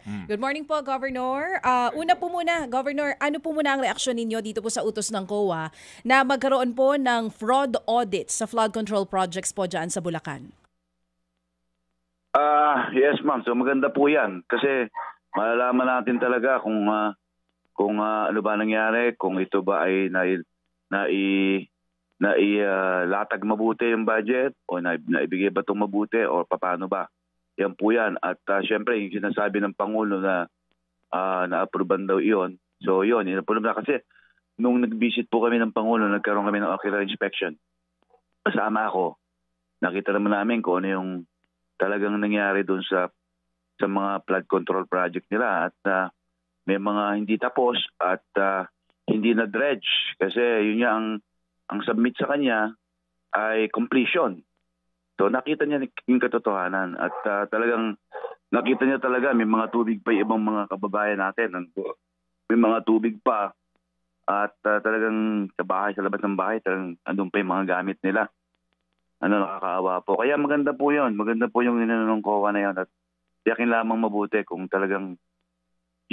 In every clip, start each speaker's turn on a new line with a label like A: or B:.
A: Good morning po, Governor. Una po muna, Governor, ano po muna ang reaksyon ninyo dito po sa utos ng COA na magkaroon po ng fraud audit sa flood control projects po dyan sa Bulacan?
B: Yes, ma'am. So maganda po 'yan kasi malalaman natin talaga kung ano ba nangyari, kung ito ba ay latag mabuti yung budget o naibigay ba itong mabuti o paano ba. Yan po yan. At syempre, yung sinasabi ng Pangulo na na-approvean daw iyon. So yun na kasi nung nag-visit po kami ng Pangulo, nagkaroon kami ng ocular inspection. Kasama ako. Nakita naman namin kung ano yung talagang nangyari doon sa mga flood control project nila. At may mga hindi tapos at hindi na dredge. Kasi yun niya ang submit sa kanya ay completion. So nakita niya yung katotohanan at talagang nakita niya talaga may mga tubig pa yung ibang mga kababayan natin. May mga tubig pa at talagang sa labas ng bahay, talagang andun pa yung mga gamit nila. Nakakaawa po. Kaya maganda po yun. Maganda po yung inanong COA na yun at tiyakin lamang mabuti kung talagang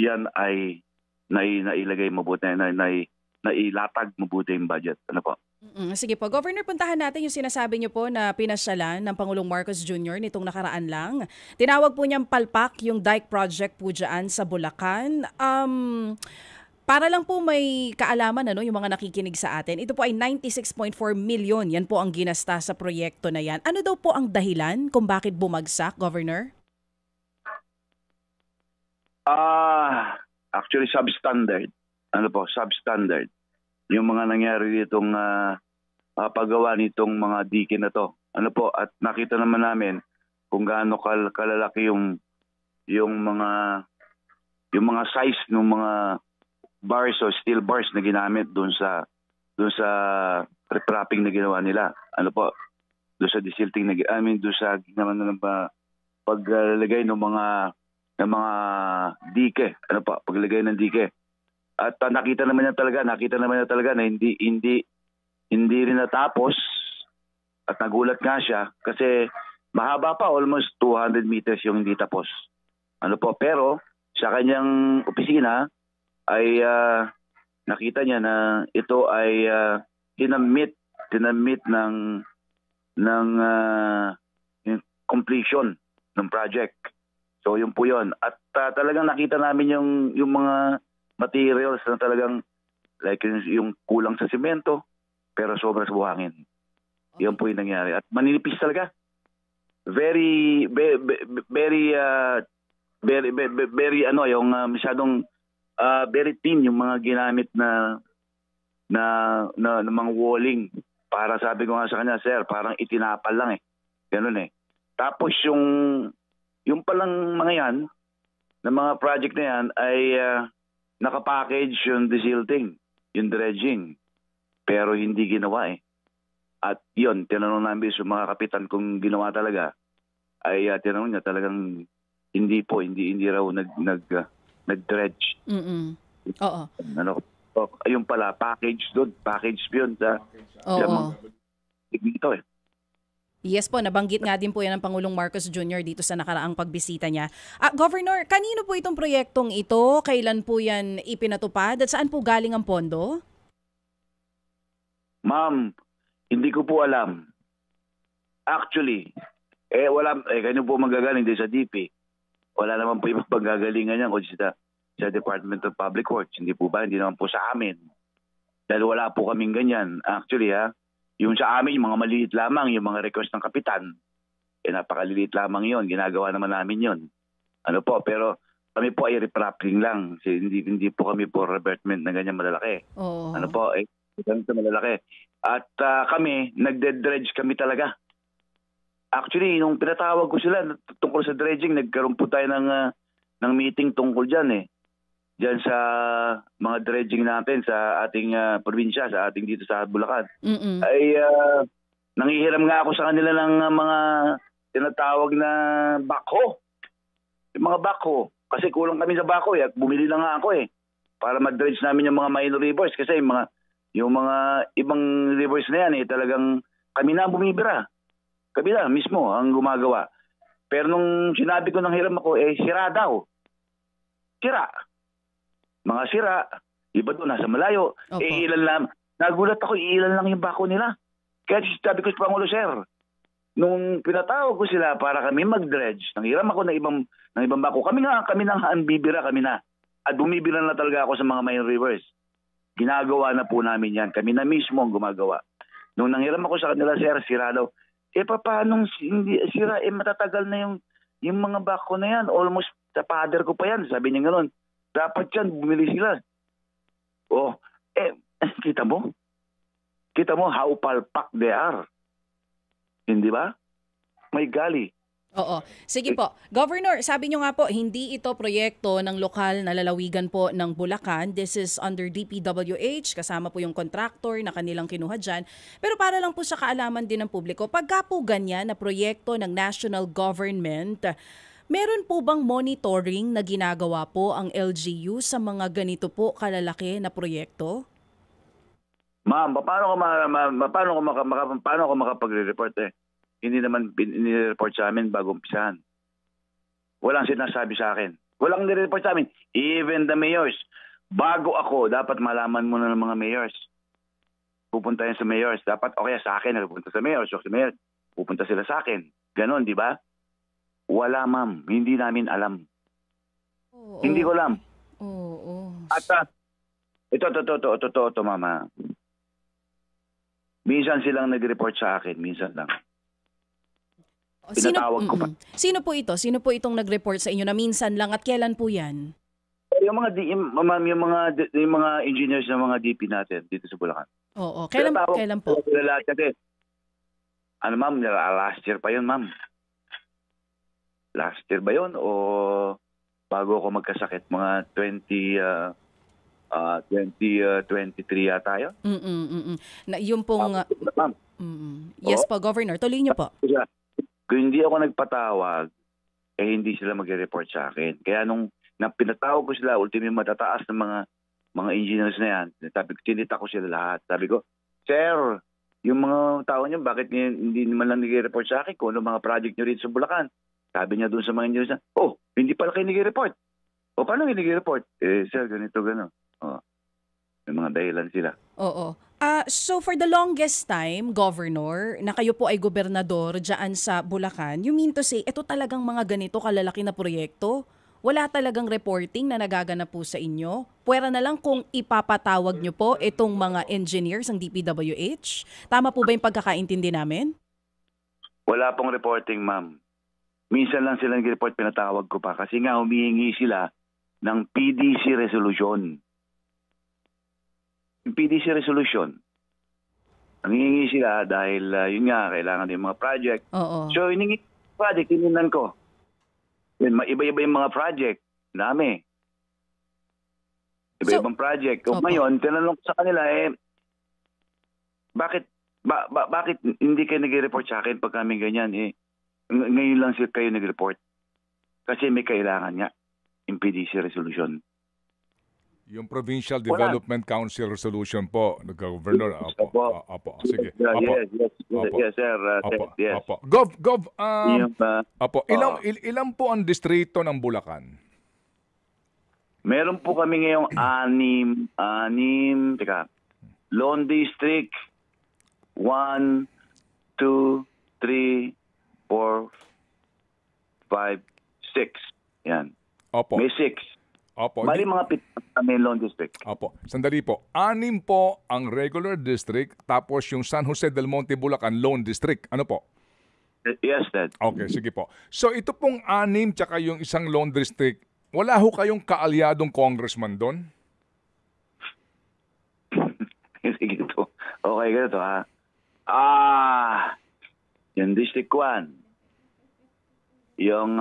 B: yan ay nailagay mabuti, nailatag mabuti yung budget. Ano po?
A: Sige po. Governor, puntahan natin yung sinasabi niyo po na pinasyalan ng Pangulong Marcos Jr. nitong nakaraan lang. Tinawag po niyang palpak yung dike project po dyan sa Bulacan. Para lang po may kaalaman yung mga nakikinig sa atin, ito po ay 96.4 million. Yan po ang ginasta sa proyekto na yan. Ano daw po ang dahilan kung bakit bumagsak, Governor?
B: Actually, substandard. Substandard. Yung mga nangyari ditong paggawa nitong mga dike na to. At nakita naman namin kung gaano kalalaki yung mga size ng mga bars o steel bars na ginamit doon sa repropping na ginawa nila. Doon sa desilting doon sa ginawa ng paglalagay ng mga dike. Paglagay ng dike. At nakita naman niya talaga na hindi rin natapos at nagulat nga siya kasi mahaba pa, almost 200 meters yung hindi tapos. Pero sa kanyang opisina ay nakita niya na ito ay tinamit ng completion ng project. So yun po yun. At talagang nakita namin yung mga materials na talagang like yung kulang sa simento pero sobra sa buhangin. Yan po yung nangyari. At maninipis talaga. Very yung masyadong very thin yung mga ginamit na mga walling. Para sabi ko nga sa kanya, sir, parang itinapal lang Ganun Tapos yung palang mga yan, na mga project na yan ay nakapackage yung desilting, yung dredging. Pero hindi ginawa At yun, tinanong namin sa mga kapitan kung ginawa talaga, ay tinanong niya talagang hindi raw nag-dredge.
A: Oo.
B: Ayun pala, package yun sa mga dito
A: Yes po, nabanggit nga din po yan ng Pangulong Marcos Jr. dito sa nakaraang pagbisita niya. Governor, kanino po itong proyektong ito? Kailan po yan ipinatupad? At saan po galing ang pondo?
B: Ma'am, hindi ko po alam. Actually, kanino po magagaling din sa DP? Wala naman po ibang paggagalingan yan kundi sa Department of Public Works. Hindi po ba? Hindi naman po sa amin. Dahil wala po kaming ganyan. Actually, yung sa amin, yung mga maliit lamang, yung mga request ng kapitan, napakaliliit lamang yon, ginagawa naman namin yon. Pero kami po ay repropping lang. Hindi po kami po revertment na ganyan malalaki. Ganito malalaki. At kami, nagde-dredge kami talaga. Actually, nung pinatawag ko sila tungkol sa dredging, nagkaroon po tayo ng meeting tungkol dyan Diyan sa mga dredging natin sa ating probinsya, sa ating dito sa Bulacan. Ay nanghihiram nga ako sa kanila ng mga tinatawag na backhoe. Yung mga backhoe. Kasi kulang kami sa backhoe at bumili na nga ako para mag-dredge namin yung mga minor rivers kasi yung mga ibang rivers na yan talagang kami na bumibira. Kami na mismo ang gumagawa. Pero nung sinabi ko nang hiram ako, sira daw. sira. Mga sira, iba doon, nasa malayo.
A: Opo.
B: Ilan lang. Nagulat ako, ilan lang yung bako nila. Kaya sabi ko sa Pangulo, sir, nung pinatawag ko sila para kami mag-dredge, nanghiram ako ng ibang bako. Kami na ang bibira, kami na. At bumibira na talaga ako sa mga main rivers. Ginagawa na po namin yan. Kami na mismo ang gumagawa. Nung nanghiram ako sa kanila, sir, sira daw. Paano hindi sira? Matatagal na yung mga bako na yan. Almost sa father ko pa yan. Sabi niya gano'n. Dapat yan, bumili sila. Kita mo? Kita mo how palpak they are. Hindi ba? May gali.
A: Oo. Sige po. Governor, sabi nyo nga po, hindi ito proyekto ng lokal na lalawigan po ng Bulacan. This is under DPWH, kasama po yung contractor na kanilang kinuha dyan. Pero para lang po sa kaalaman din ng publiko, pagka po ganyan na proyekto ng national government, meron po bang monitoring na ginagawa po ang LGU sa mga ganito po kalalaki na proyekto?
B: Ma'am, paano ko makapagre-report eh? Hindi naman nire-report sa amin bago umpisahan. Walang sinasabi sa akin. Walang nire-report sa amin. Even the mayors. Bago ako, dapat malaman muna ng mga mayors. Pupunta yan sa mayors. Dapat o kaya sa akin, pupunta sa mayors. O sa mayors, pupunta sila sa akin. Ganon, di ba? Wala, ma'am. Hindi namin alam. Hindi ko alam. At ito, mama. Minsan silang nag-report sa akin, minsan lang. Pinatawag ko pa.
A: Sino po ito? Sino po itong nag-report sa inyo na minsan lang at kailan po yan?
B: Yung mga engineers ng mga DP natin dito sa Bulacan.
A: Oo. Kailan po?
B: Kasi, ma'am, last year pa yun, ma'am. Last year ba yun? O bago ako magkasakit? Mga 2023 yata yun?
A: Na, yung pong... Yes po, Governor. Tuloy niyo po.
B: Kung hindi ako nagpatawag, hindi sila mag-report sa akin. Kaya nung pinatawag ko sila, ultimo matataas ng mga engineers na yan, tinita ko sila lahat. Sabi ko, sir, yung mga tao niyo, bakit hindi naman lang nag-report sa akin kung ano mga project niyo rito sa Bulacan? Sabi niya doon sa mga engineers na, hindi pala kayo nag-report. Paano kayo nag-report? Sir, ganito, gano'n. May mga dahilan sila.
A: Oo. So for the longest time, Governor, na kayo po ay gobernador dyan sa Bulacan, you mean to say, ito talagang mga ganito kalalaki na proyekto? Wala talagang reporting na nagaganap po sa inyo? Pwera na lang kung ipapatawag nyo po itong mga engineers ng DPWH? Tama po ba yung pagkakaintindi namin?
B: Wala pong reporting, ma'am. Minsan lang sila nag-report, pinatawag ko pa. Kasi nga humihingi sila ng PDC resolution. Yung PDC resolution, nangingi sila dahil yun nga, kailangan yung mga project.
A: Oo.
B: So, hiningi project, hininan ko. Iba-iba yung mga project. Dami. Iba-ibang project. O ngayon, tinanong ko sa kanila, bakit hindi kayo nag-report sa akin pag kami ganyan? Ngayon lang sila kayo nag-report. Kasi may kailangan nga, yung PDC resolution.
C: Yung Provincial Development Council Resolution po, Governor. Apo. Sige.
B: Yes, sir. Yes.
C: Apo. Gov, ilan po ang distrito ng Bulacan?
B: Meron po kami ngayong Lone District, 1, 2, 3, 4, 5, 6. Yan.
C: Opo.
B: May 6.
C: Opo.
B: Bali mga 7 kami Lone District.
C: Opo. Sandali po. 6 po ang regular district, tapos yung San Jose del Monte, Bulacan, Lone District. Ano po?
B: Yes, Dad.
C: Okay, sige po. So ito pong 6 tsaka yung isang Lone District, wala ho kayong kaalyadong congressman doon?
B: Sige to. Okay, ganito ha. Yung District 1. Yung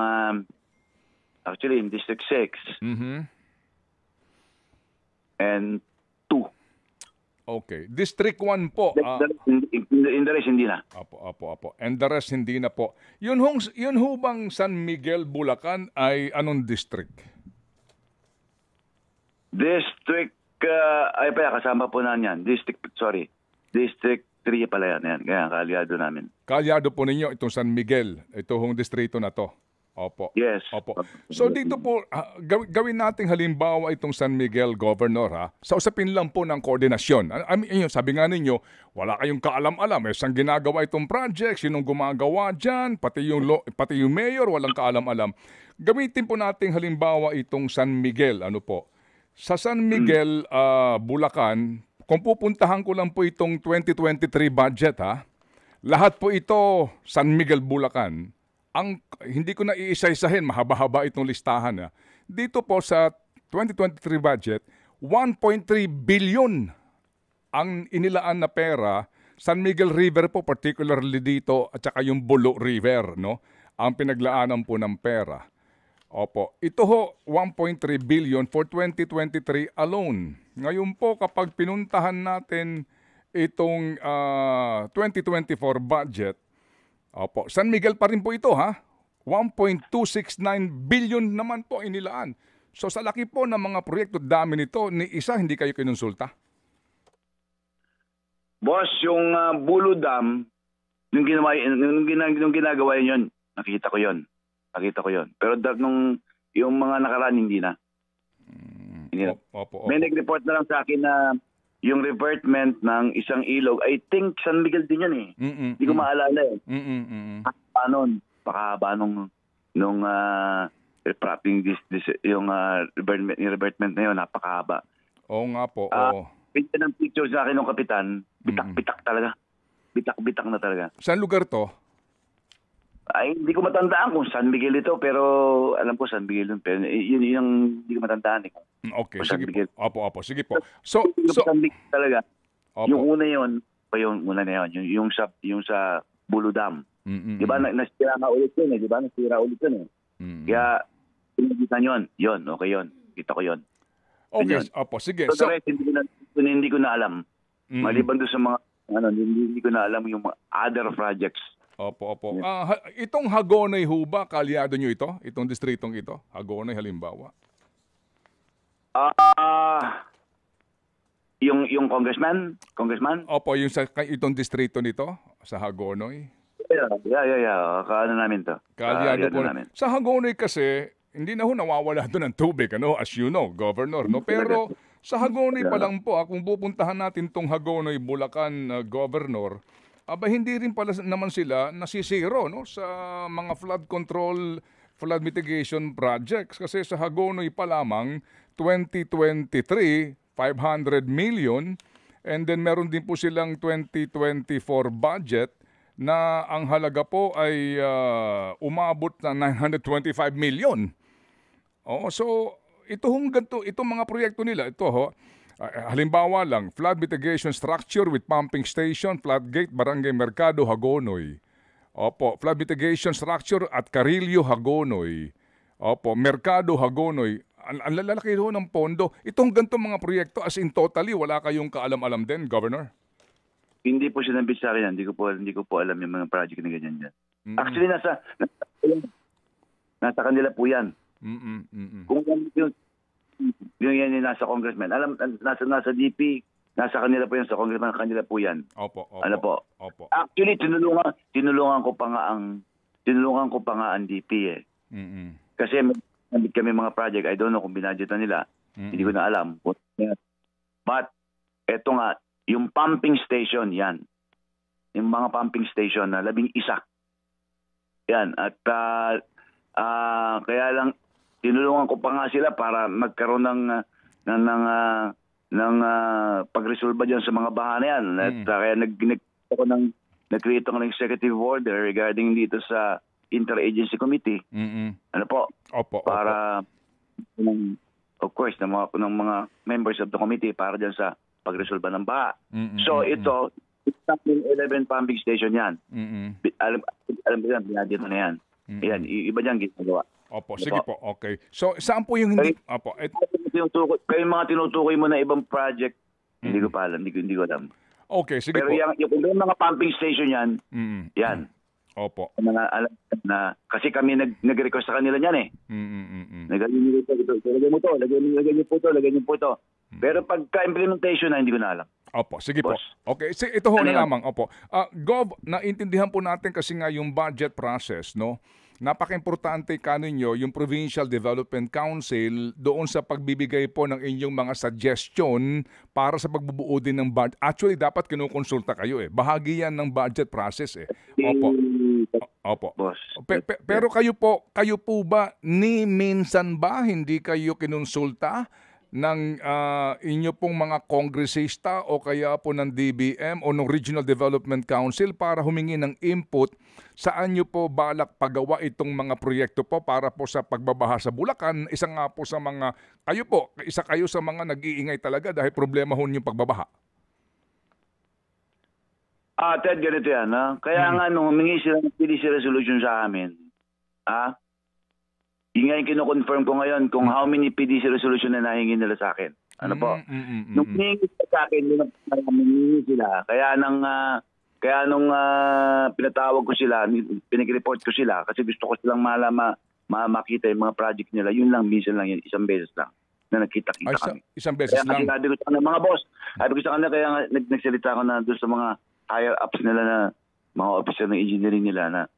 B: actually, in District 6. And 2.
C: Okay. District 1 po.
B: In the rest, hindi na.
C: Apo. And the rest, hindi na po. Yun ho bang San Miguel, Bulacan ay anong district?
B: District, kasama po na yan. District 3 pala yan. Kaya kaalyado namin.
C: Kaalyado po ninyo itong San Miguel, ito hong distrito na to. Opo.
B: Yes.
C: Opo. So dito po, gawin nating halimbawa itong San Miguel, Governor, ha? Sa usapin lang po ng koordinasyon. I mean, sabi nga ninyo, wala kayong kaalam-alam. Saan ginagawa itong project, sinong gumagawa dyan, pati yung mayor, walang kaalam-alam. Gamitin po nating halimbawa itong San Miguel. Ano po? Sa San Miguel, Bulacan, kung pupuntahan ko lang po itong 2023 budget, ha? Lahat po ito, San Miguel, Bulacan. Hindi ko na iisa-isahin, mahaba-haba itong listahan. Dito po sa 2023 budget, 1.3 billion ang inilaan na pera. San Miguel River po, particularly dito, at saka yung Bulo River, no? Ang pinaglaanan po ng pera. Opo, ito ho, 1.3 billion for 2023 alone. Ngayon po, kapag pinuntahan natin itong 2024 budget, opo, San Miguel pa rin po ito, ha? 1.269 billion naman po inilaan. So sa laki po ng mga proyekto, dami nito, ni isa hindi kayo kinonsulta?
B: Boss, yung Bulo Dam, nung ginagawa yun, nakita ko yun. Pero yung mga nakaraan, hindi na.
C: Opo.
B: May nag-report na lang sa akin na yung revertment ng isang ilog, I think San Miguel din yan eh. Hindi ko maalala eh. Pakahaba nung yung revertment na yun, napakahaba.
C: Oo nga po.
B: Pinta ng picture sa akin ng kapitan, bitak-bitak talaga. Bitak-bitak na talaga.
C: Saan lugar to?
B: Ay, hindi ko matandaan kung San Miguel ito, pero alam ko San Miguel yun. Pero yun yung hindi ko matandaan eh.
C: Okay, sige po. Opo, sige po. So
B: San Miguel talaga.
C: Opo.
B: Yung una yun, yung sa Bulo Dam. Di ba, nasira ulit yun eh. Kaya, pinagitan yun. Okay yun. Kita ko yun.
C: Okay, opo, sige.
B: So, the rest, hindi ko na alam. Maliban doon sa mga, hindi ko na alam yung mga other projects.
C: Opo. Itong Hagonoy ho ba, kalyado nyo ito? Itong distritong ito? Hagonoy halimbawa?
B: Yung congressman?
C: Opo, itong distrito nito, sa Hagonoy?
B: Yeah. Kaano namin to?
C: Kalyado po. Sa Hagonoy kasi, hindi na ho nawawala doon ng tubig, as you know, Governor. No? Pero sa Hagonoy pa lang po, kung pupuntahan natin tong Hagonoy, Bulacan, Governor, hindi rin pala naman sila nasisiro sa mga flood mitigation projects. Kasi sa Hagonoy pa lamang, 2023, 500 million. And then meron din po silang 2024 budget na ang halaga po ay umabot na 925 million. So itong mga proyekto nila, halimbawa lang, flood mitigation structure with pumping station, floodgate, Barangay Mercado, Hagonoy. Opo, flood mitigation structure at Carillo, Hagonoy. Opo, Mercado, Hagonoy. Ang lalaki ho ng pondo. Itong ganitong mga proyekto, as in totally, wala kayong kaalam-alam din, Governor?
B: Hindi po sinabit sa akin yan. Hindi ko po alam yung mga project na ganyan dyan. Actually, nasa kanila po yan. Kung yung nasa congressman. Nasa DP, nasa kanila po yan, sa congressman, kanila po yan.
C: Opo.
B: Actually, tinulungan ko pa nga ang DP eh. Kasi kami mga project, I don't know kung binadgetan nila. Hindi ko na alam. But, eto nga, yung pumping station, yan. Yung mga pumping station na 11. Yan. At kaya lang, tinulungan ko pa nga sila para magkaroon ng pagresolba dyan sa mga baha na yan. At kaya nag-create ako ng executive order regarding dito sa interagency committee. Ano po?
C: Opo.
B: Para, of course, ng mga members of the committee para dyan sa pagresolba ng baha. So ito, it's not 11 pumping station yan. Alam mo yan, binadyan mo na yan. Yan, iba dyan ginagawa.
C: Opo, sige po, okay. So, saan po yung hindi? Opo.
B: Kaya yung mga tinutukoy mo na ibang project, hindi ko pa alam, hindi ko alam.
C: Okay, sige
B: pero
C: po.
B: Pero yung mga pumping station yan, yan.
C: Opo.
B: Alam na, kasi kami nag-request sa kanila yan eh. Lagyan niyo po ito. Pero pagka-implementation na, hindi ko na alam.
C: Opo, sige
B: Boss.
C: po. Okay, ito ho na lamang. Opo. Gov, naintindihan po natin kasi nga yung budget process, no? napaka-importante kaninyo yung Provincial Development Council doon sa pagbibigay po ng inyong mga suggestion para sa pagbubuo din ng budget. Actually, dapat kinukonsulta kayo eh. Bahagi yan ng budget process eh. Opo. Opo.
B: Boss.
C: Pero kayo po ba ni minsan ba hindi kayo kinonsulta ng inyo pong mga kongresista o kaya po ng DBM o ng Regional Development Council para humingi ng input saan nyo po balak pagawa itong mga proyekto po para po sa pagbabaha sa Bulacan? Isa nga po sa mga, isa kayo sa mga nag-iingay talaga dahil problema ho yung pagbabaha.
B: Ted, ganito yan. Ha? Kaya nga nung humingi sila ng PDC resolution sa amin, yun nga yung kinoconfirm ko ngayon kung how many PDC resolution na nahingi nila sa akin. Ano po? Nung hiningi sa akin, humingi sila. Kaya nung pinatawag ko sila, pinag-report ko sila kasi gusto ko silang makita yung mga project nila. Yun lang, minsan lang yun, isang beses lang na nagkita-kita kami.
C: Isang beses
B: kaya
C: lang?
B: Kaya sabi ko sa kanila, mga boss, sabi ko sa kanila, kaya nagsalita ako na doon sa mga higher ups nila na mga officer ng engineering nila na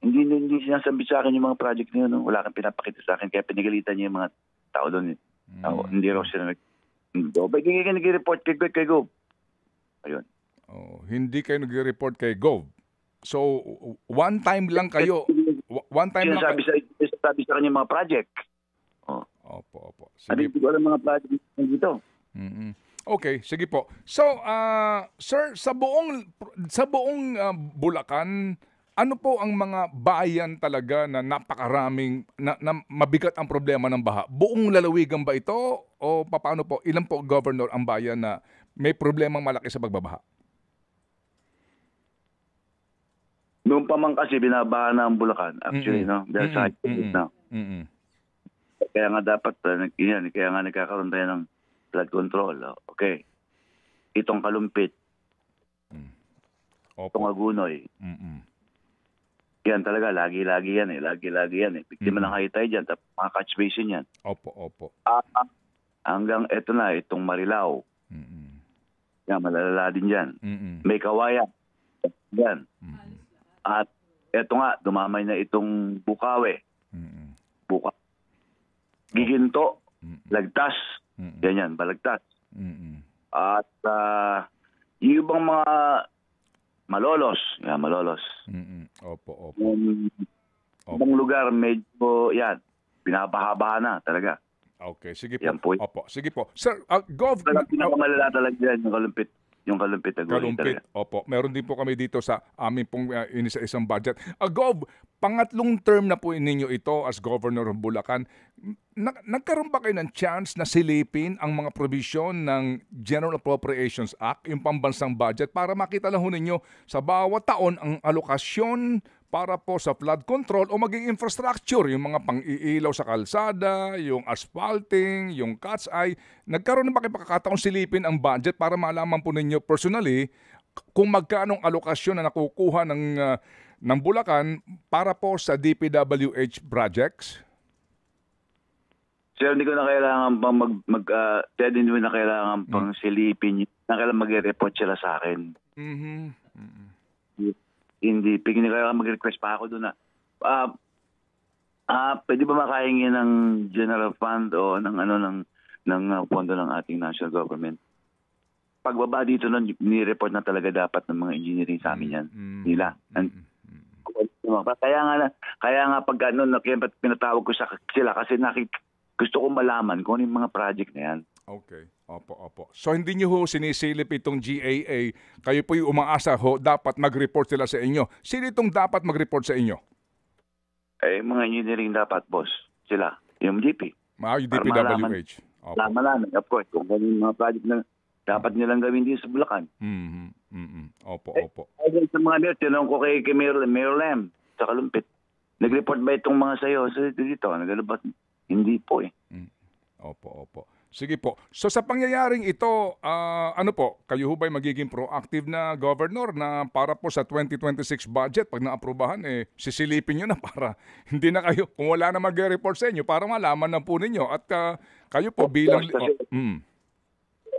B: hindi sinasabi sa akin yung mga project niyo, no? Wala kang pinapakita sa akin kaya pinagalitan niya yung mga tao doon. Hindi raw sila nag-report kay Gov. Ayun.
C: Hindi kayo nag-report kay Gov. So, one time lang kayo. One time lang
B: sabi sa kanya yung mga project.
C: Opo.
B: Sabi ko alam mga project dito.
C: Okay, sige po. So, sir, sa buong Bulacan, ano po ang mga bayan talaga na napakaraming na mabigat ang problema ng baha? Buong lalawigan ba ito o paano po? Ilan po, Governor, ang bayan na may problemang malaki sa pagbabaha?
B: Noong pa man kasi binabaha na ang Bulacan, actually, no? Dahil sa na. Kaya nga dapat, kaya nga nagkakaroon tayo ng flood control. Okay. Itong Kalumpit. Itong Agunoy. Yan talaga, lagi-lagi yan eh. Lagi-lagi yan eh. Biktima ng high tide yan, tapos mga catch basin yan.
C: Opo.
B: Hanggang eto na, itong Marilao. Yan, malalala din yan. May Kawayan. Yan. At eto nga, dumamay na itong Bukawe. Giginto. Lagtas. Yan, Balagtas. At yung ibang mga Malolos. Yan, Malolos.
C: Opo.
B: Ibang lugar, medyo, yan, binabaha-baha na talaga.
C: Okay, sige po.
B: Yan po.
C: Opo, sige po. Sir, Gov...
B: Pinakamalala talaga yan, yung Kalumpit.
C: Kalumpit, opo. Meron din po kami dito sa aming pong isang budget. Gov, pangatlong term na po ninyo ito as Governor of Bulacan. Nagkaroon ba kayo ng chance na silipin ang mga provision ng General Appropriations Act, yung pambansang budget, para makita lang ho ninyo sa bawat taon ang alokasyon para po sa flood control o maging infrastructure, yung mga pang-iilaw sa kalsada, yung asphalting, yung cat's eye. Nagkaroon na ba kayo pagkakataon silipin ang budget para malaman po ninyo personally kung magkanong alokasyon na nakukuha ng Bulacan para po sa DPWH projects?
B: Sir, hindi ko na kailangan pang hindi ko na kailangan pang silipin. Na kailangan mag-report sila sa akin. Hindi kailangan mag-request pa ako doon na pwede ba makahingi ng general fund o ng pondo ng ating national government? Pagbaba dito nun, ni-report na talaga dapat ng mga engineering sa amin yan. Nila. Kaya nga pag pinatawag ko sila kasi gusto kong malaman kung ano yung mga project na yan.
C: Okay. Opo. So hindi niyo ho sinisilip itong GAA, kayo po yung umaasa ho, dapat mag-report sila sa inyo. Sino itong dapat mag-report sa inyo?
B: Mga engineering dapat, boss. Sila. Yung DP.
C: Yung DPWH.
B: Malaman, of course, kung ano yung mga project na dapat nilang gawin dito sa Bulacan.
C: Opo.
B: Sa mga mayor, tinanong ko kay Mayor Lem sa Kalumpit. Nag-report ba itong mga sayo dito? Nagalabat? Hindi po eh.
C: Opo. Sige po. So sa pangyayaring ito, kayo ho ba'y magiging proactive na governor na para po sa 2026 budget, pag naaprubahan, sisilipin nyo na para hindi na kayo, kung wala na mag-report sa inyo, para malaman na po ninyo at kayo po bilang...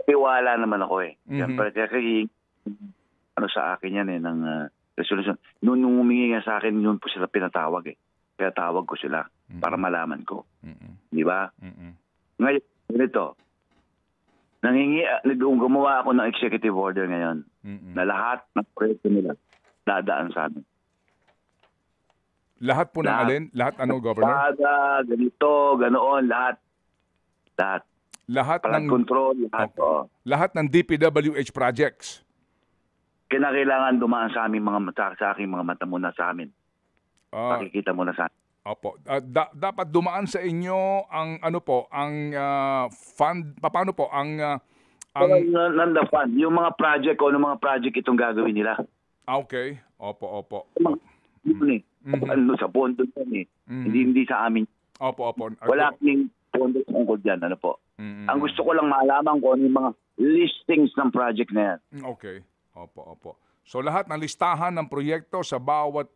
B: Tiwala naman ako eh. Siyempre, kasi sa akin yan ng resolution. Nung humingi nga sa akin, yun po sila pinatawag eh. Kaya tawag ko sila para malaman ko. Di ba? Ngayon, ganito. Gumawa ako ng executive order ngayon na lahat ng proyekto nila dadaan sa amin.
C: Lahat po ng alin? Lahat ano, Governor?
B: Ganito, ganoon, lahat.
C: Lahat
B: Flood
C: ng
B: control, lahat.
C: Okay. Lahat ng DPWH projects.
B: Kinakailangan dumaan sa aming mga mata, sa aking mga mata muna sa amin. Makikita muna sa amin.
C: Opo. Dapat dumaan sa inyo ang ano po, ang fund, paano po ang
B: Nanda fund, yung mga project o mga project itong gagawin nila.
C: Okay. Opo.
B: Ano sa pondo yan eh. Hindi sa amin.
C: Opo.
B: Wala kaming pondo tungkol dyan. Ano po? Ang gusto ko lang malaman ko ano yung mga listings ng project na yan.
C: Okay. Opo. So lahat ng listahan ng proyekto sa bawat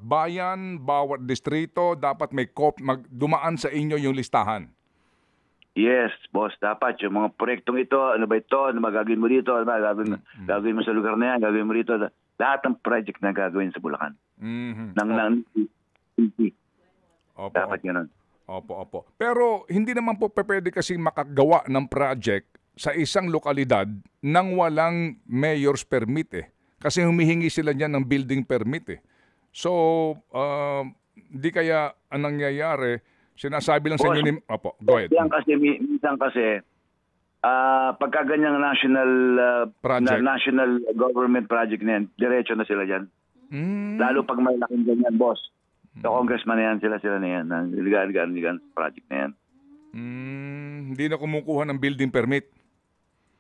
C: bayan, bawat distrito, dapat may dumaan sa inyo yung listahan.
B: Yes, boss. Dapat yung mga proyektong ito, ano ba ito, ano ba gagawin mo dito, ano ba gagawin mo sa lugar na yan, gagawin mo dito. Lahat ng project na gagawin sa Bulacan. Dapat ganun.
C: Opo. Pero hindi naman po pwede kasi makagawa ng project sa isang lokalidad nang walang mayor's permit eh. Kasi humihingi sila niyan ng building permit eh. So, di kaya ang nangyayari, sinasabi lang sa inyo ni... Opo, go ahead.
B: Minsan kasi, pagka ganyang national government project na yan, diretso na sila dyan. Lalo pag may laking ganyan, boss. So, congressman na yan, sila na yan. Ligan project na yan.
C: Hindi na kumukuha ng building permit.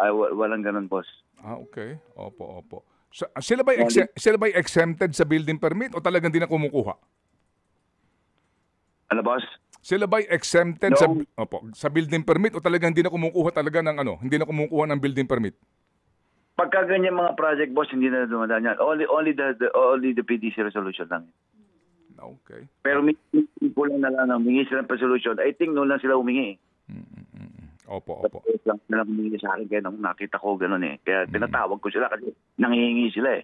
B: Ay, walang ganun, boss.
C: Okay. Opo. Sila ba exempted sa building permit o talagang di na kumukuha?
B: Ano, boss?
C: Sila ba exempted sa building permit o talagang hindi na kumukuha talaga ng hindi na kumukuha ng building permit?
B: Pagka ganyan mga project, boss, hindi na dumadaan yan. Only the PDC resolution lang.
C: Okay.
B: Pero may kulang na lang humingi sila ng resolution. I think noon lang sila humingi.
C: Opo.
B: Lang sila humingi sa akin kaya nung nakita ko gano'n eh. Kaya tinatawag ko sila kasi nangihingi sila eh.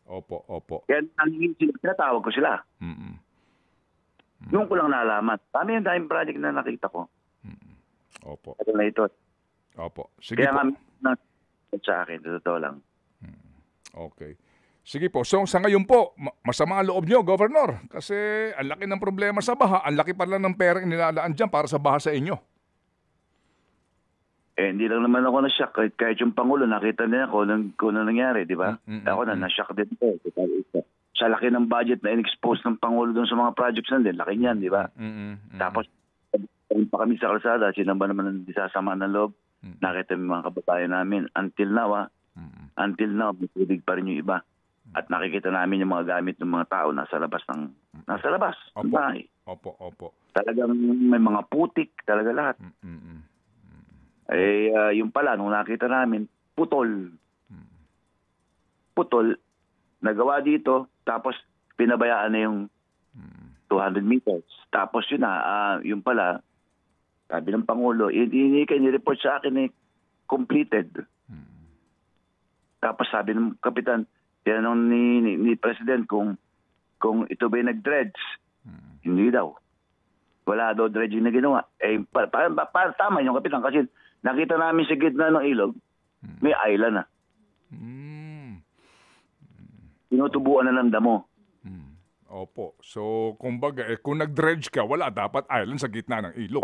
C: Opo.
B: Kaya nangihingi sila, tinatawag ko sila. Noon ko lang nalaman. Dami yung daming project na nakita ko.
C: Opo.
B: Ito na ito.
C: Opo. Sige
B: kaya
C: po.
B: Kaya sa akin, totoo lang.
C: Okay. Sige po. So sa ngayon po, masama ang loob nyo, Governor. Kasi ang laki ng problema sa baha. Ang laki pala ng pera nilalaan dyan para sa baha sa inyo.
B: Hindi lang naman ako na-shock. Kahit yung Pangulo, nakita niya kung ano nangyari, di ba? Ako na-shock din po. Sa laki ng budget na in-expose ng Pangulo doon sa mga projects na din, laki niyan, di ba? Tapos, pa kami sa kalsada, sinamba naman ang disasama ng loob. Nakita yung mga kababayan namin. Until now, may tubig pa rin yung iba. At nakikita namin yung mga gamit ng mga tao nasa labas.
C: Opo.
B: Talagang may mga putik, talaga lahat. Yung pala, nung nakita namin, putol, nagawa dito, tapos pinabayaan na yung 200 meters. Tapos yun yung pala, sabi ng Pangulo, ni-report sa akin completed. Tapos sabi ng Kapitan, tinanong ni President kung ito ba yung nag-dredge. Hindi daw. Wala daw dredging na ginawa. Tama yung Kapitan kasi nakita namin sa gitna ng ilog, may island na. Tinutubuan na ng damo.
C: Opo. So, kumbaga, kung nag-dredge ka, wala dapat island sa gitna ng ilog.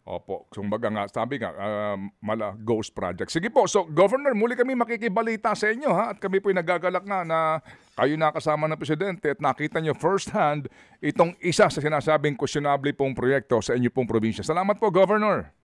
C: Opo. Kumbaga nga, sabi nga, ghost project. Sige po. So, Governor, muli kami makikibalita sa inyo, ha? At kami po'y nagagalak na kayo nakasama ng Presidente at nakita nyo first hand itong isa sa sinasabing questionable pong proyekto sa inyo pong probinsya. Salamat po, Governor.